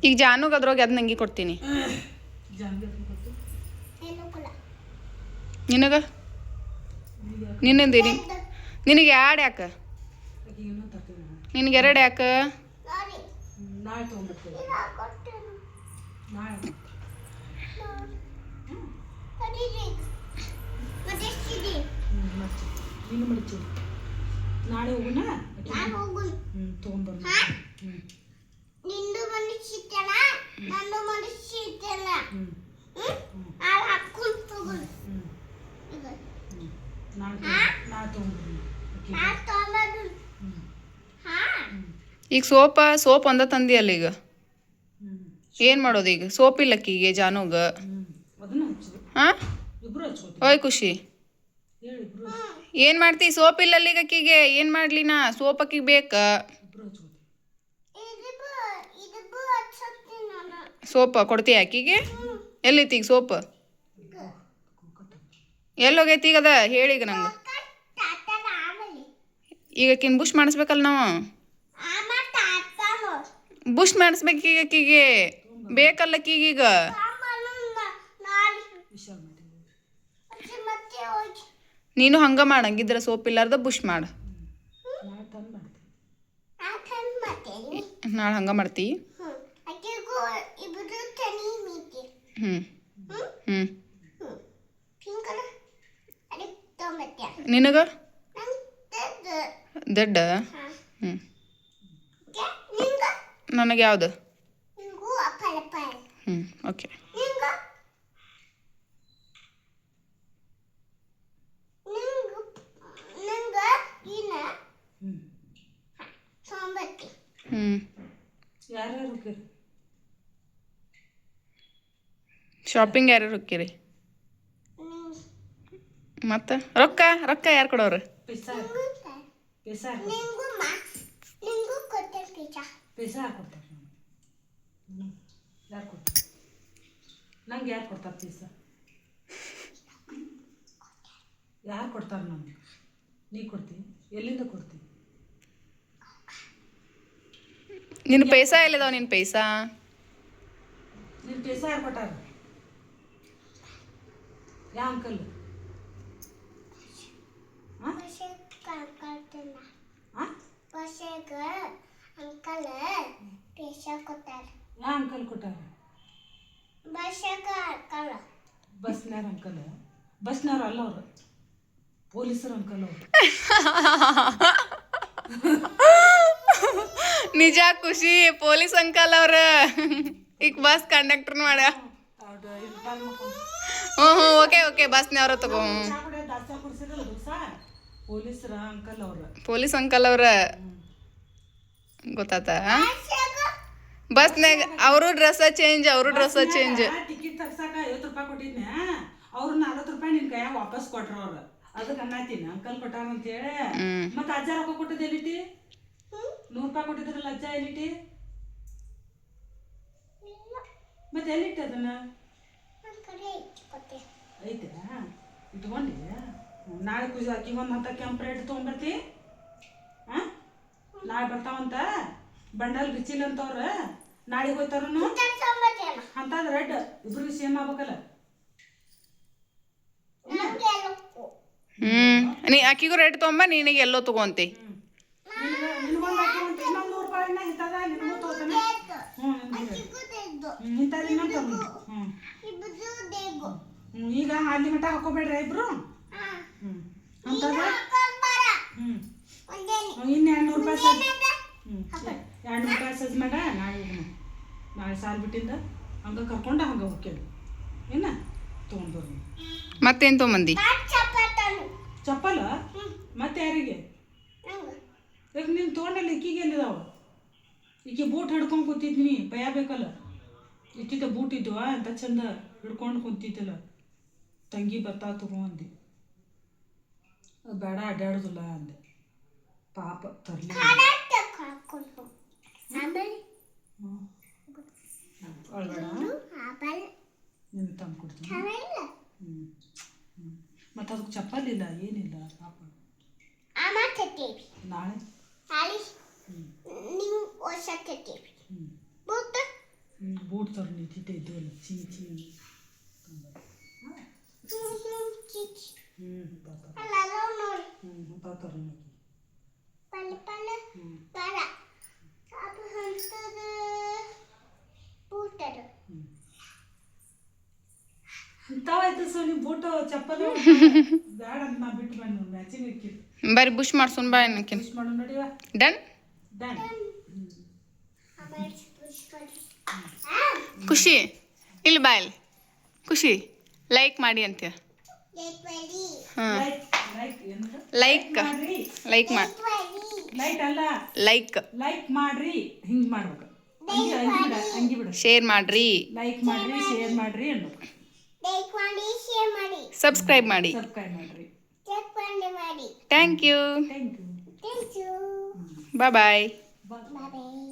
ಈಗ ಜಾನುಗೆ ಅದ್ರೊಳಗೆ ಅದು ನಂಗೆ ಕೊಡ್ತೀನಿ ನಿನಗೆ ನಿನ್ನಂದೇನಿ ನಿನಗೆ ಎರಡು ಯಾಕೆ ನಿನಗೆ ಎರಡು ಯಾಕೆ ನಾಳೆ ಹೋಗೋಣ ತೊಗೊಂಡ್ಬರ್ತೀನಿ ನಿಂದು ಮನುಷ್ಯನ ನನ್ನ ಮನುಷ್ಯನ ಹಾಕೊಂಡು ತಗೊಂಡು ಈಗ ಸೋಪ್ ಒಂದ ತಂದಿಯಲ್ಲ ಈಗ ಏನು ಮಾಡೋದು ಈಗ ಸೋಪ್ ಇಲ್ಲಕ್ಕೀಗೆ ಜಾನುಗ ಹಾಂ ಓಯ್ ಖುಷಿ ಏನು ಮಾಡ್ತಿ ಸೋಪ್ ಇಲ್ಲಲ್ಲ ಈಗ ಅಕ್ಕಿಗೆ ಏನು ಮಾಡಲಿ ನಾ ಸೋಪ್ ಅಕ್ಕಿಗೆ ಬೇಕಾ ಸೋಪ ಕೊಡ್ತೀಯ ಅಕ್ಕಿಗೆ ಎಲ್ಲೈತಿ ಈಗ ಸೋಪ್ ಎಲ್ಲೋಗೈತಿ ಈಗ ಅದ ಹೇಳಿ ಈಗ ನಂಗೆ ಈಗ ಅಕ್ಕಿನ ಬುಷ್ ಮಾಡಿಸ್ಬೇಕಲ್ಲ ನಾವು ಬುಷ್ ಮಾಡಿಸ್ಬೇಕು ಈಗ ಅಕ್ಕಿಗೆ ಬೇಕಲ್ಲ ಅಕ್ಕಿಗೀಗ ನೀನು ಹಂಗೆ ಮಾಡಂಗಿದ್ರೆ ಸೋಪ್ ಇಲ್ಲಾರ್ದ ಬುಷ್ ಮಾಡು ನಾಳೆ ಹಂಗೆ ಮಾಡ್ತಿ ಹ್ಞೂ ಹ್ಞೂ ನಿನಗ ದಡ್ಡ ಹ್ಞೂ ನನಗೆ ಯಾವುದು ಹ್ಞೂ ಓಕೆ ಶಾಪಿಂಗ್ ಯಾರು ಹೋಗ್ತೀರಿ ಮತ್ತೆ ರೊಕ್ಕ ರೊಕ್ಕ ಯಾರು ಕೊಡೋರು ನಂಗೆ ಯಾರು ಕೊಡ್ತಾರೆ ಪೀಸ ಯಾರು ಕೊಡ್ತಾರೆ ನಮ್ಗೆ ನೀ ಕೊಡ್ತೀನಿ ಎಲ್ಲಿಂದ ಕೊಡ್ತೀನಿ ನಿನ್ನ ಪೈಸಾ ಎಲ್ಲಿದಾವ ನಿನ್ನ ಪೈಸಾ ನಿನ್ನ ಪೈಸಾ ಯಾರು ಕೊಟ್ಟಾರ ಯಾ ಅಂಕಲ್ ಯಾ ಅಂಕಲ್ ಕೊಟ್ಟಾರ ಬಸ್ನಾರ ಅಂಕಲ್ ಬಸ್ನಾರ ಅಲ್ಲ ಅವರು ಪೊಲೀಸರು ಅಂಕಲ್ ಅವರು ನಿಜ ಖುಷಿ ಪೊಲೀಸ್ ಅಂಕಲ್ ಅವ್ರ ಈಗ ಬಸ್ ಕಂಡಕ್ಟರ್ ಮಾಡ ಹ್ಞೂ ಹ್ಞೂ ಓಕೆ ಓಕೆ ಬಸ್ನವ್ರ ತಗೋ ಪೊಲೀಸ್ ಅಂಕಲ್ ಅವ್ರ ಗೊತ್ತಾತ ಬಸ್ನಾಗ ಅವರು ಡ್ರೆಸ್ ಚೇಂಜ್ ಟಿಕೆಟ್ ತಗ್ಸಾಕ 50 ರೂಪಾಯಿ ಕೊಟ್ಟಿದ್ನೆ ಅವ್ರು 40 ರೂಪಾಯಿ ನಿನ್ ಕೈಯಾಗ ವಾಪಸ್ ಕೊಟ್ರು ಅವ್ರು ಅದಕ್ಕೆ ಅನ್ನತೀನಿ ಅಂಕಲ್ ಕೊಟ್ಟಾರ ಅಂತ ಹೇಳಿ ಮತ್ತೆ ಅಜ್ಜ ರೊಕ್ಕ ಕೊಟ್ಟದ ಎಲ್ಲಿಟಿ 100 ರೂಪಾಯಿ ಕೊಟ್ಟಿದ್ರಲ್ಲ ಅಜ್ಜ ಎಲ್ಲಿಟಿ ಮತ್ತೆ ಎಲ್ಲಿಟ್ಟ ಅದನ್ನ ಐತಾ ಇಟ್ಕೊಂಡಿ ನಾಳೆ ಪೂಜೆ ಅಕ್ಕಿ ಒಂದು ಹತ್ತ ಕೆಂಪು ರೇಟ್ ತೊಗೊಂಬರ್ತಿ ಹಾಂ ನಾಳೆ ಬರ್ತಾವಂತ ಬಂಡಲ್ ಬಿಚ್ಚಿಲ್ಲ ಅಂತವ್ರ ನಾಳೆಗೆ ಹೋಯ್ತಾರನು ಅಂತಂದು ರೆಡ್ ಇಬ್ರಿಗೆ ಸೇಮ್ ಆಗ್ಬೇಕಲ್ಲ ನೀ ಅಕ್ಕಿಗೂ ರೇಟ್ ತೊಗೊಂಬ ನಿನಗೆ ಎಲ್ಲೋ ತಗೊಂತಿ ಈಗ ಅಲ್ಲಿ ಮಟ್ಟ ಹಾಕೋಬೇಡ್ರಿ ಇಬ್ರು ಅಂತದ ಇನ್ನು 200 ರೂಪಾಯಿ ಸಜ್ 200 ರೂಪಾಯಿ ಸಜ್ ಮಾಡ ನಾಳೆ ಸಾಲ್ ಬಿಟ್ಟಿಂದ ಹಂಗೆ ಕರ್ಕೊಂಡು ಹಂಗೆ ಹೋಗ್ತೇವೆ ಏನ ತೊಗೊಂಡ್ಬರ್ರಿ ಮತ್ತೇನು ತೊಗೊಂಬಂದಿ ಚಪ್ಪಲ ಮತ್ತೆ ಯಾರಿಗೆ ಈಗ ನೀನು ತೊಗೊಂಡಲ್ಲ ಇಕ್ಕಿಗೆ ಎಲ್ಲಿದಾವ ಈಕೆ ಬೂಟ್ ಹಿಡ್ಕೊಂಡು ಕೂತಿದ್ನಿ ಭಯ ಬೇಕಲ್ಲ ಇಟ್ಟಿದ್ದ ಬೂಟ್ ಇದ್ವ ಅಂತ ಚಂದ ಹಿಡ್ಕೊಂಡು ಕುಂತಿದ್ದಲ್ಲ ತಂಗಿ ಬರ್ತಾ ತಗೋ ಅಂದೆ ಬೇಡ ಅಡ್ಡಾಡೋದಿಲ್ಲ ಅಂದೆ ಪಾಪ ತರಲಿ ಅಳ್ಬೇಡ ನಿನ್ನ ತಂದು ಕೊಡ್ತೀನಿ ಮತ್ತು ಅದಕ್ಕೆ ಚಪ್ಪಲಿ ಇಲ್ಲ ಏನಿಲ್ಲ ಪಾಪ ನಾಳೆ ಬೂಟ್ ತರ ನಿಂತಿದ್ದೆ ಇದ್ದವಲ್ಲ ಚೀ ಇಂಥವಾಯ್ತು ಸೊ ನೀವು ಬೂಟು ಚಪ್ಪಲು ಬೇಡ ಅಂತ ನಾ ಬಿಟ್ಟು ಬಂದು ಮ್ಯಾಚಿಂಗ್ ಇಕ್ಕಿದ್ದು ಬರ್ರಿ ಬುಷ್ ಮಾಡ್ಸೋಣ ಬಾ ಏನಕ್ಕಿನ್ ಮಿಸ್ ಮಾಡು ನಡಿವ ಡನ್ ಡನ್ ಖುಷಿ ಇಲ್ಲಿ ಬಾ ಇಲ್ಲಿ ಖುಷಿ ಲೈಕ್ ಮಾಡಿ ಅಂತೀಯ ಹಾಂ ಲೈಕ್ ಲೈಕ್ ಏನದು ಲೈಕ್ ಮಾಡ್ರಿ ಲೈಕ್ ಮಾಡಿ ಲೈಟ್ ಅಲ್ಲ ಲೈಕ್ ಲೈಕ್ ಮಾಡ್ರಿ ಹಿಂಗೆ ಮಾಡ್ಬೇಕು ಅಂಗಿ ಬಿಡ ಶೇರ್ ಮಾಡ್ರಿ ಲೈಕ್ ಮಾಡ್ರಿ ಶೇರ್ ಮಾಡ್ರಿ ಅನ್ಬೇಕು ಸಬ್ಸ್ಕ್ರೈಬ್ ಮಾಡಿ ಸಬ್ಸ್ಕ್ರೈಬ್ ಮಾಡ್ರಿ thank you thank you bye bye bye